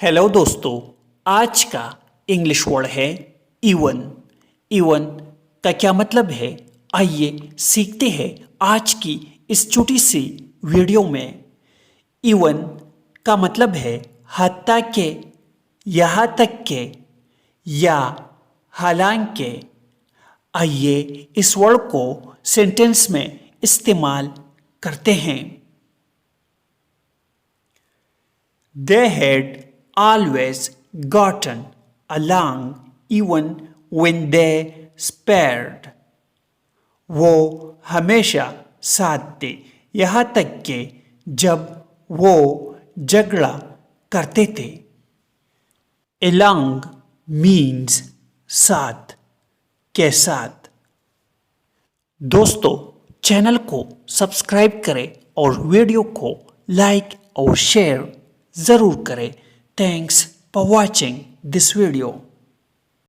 Hello दोस्तों, आज का इंग्लिश वर्ड है इवन। इवन का क्या मतलब है, आइए सीखते हैं आज की इस छोटी सी वीडियो में। इवन का मतलब है हत्ता के, यहाँ तक के या हालांकि। आइए इस वर्ड को सेंटेंस में इस्तेमाल करते हैं। They had always gotten along even when they spared. वो हमेशा साथ थे, यहाँ तक कि जब वो झगड़ा करते थे। Along means साथ, के साथ। दोस्तों, चैनल को सब्सक्राइब करें और वीडियो को लाइक और शेयर ज़रूर करें। Thanks for watching this video.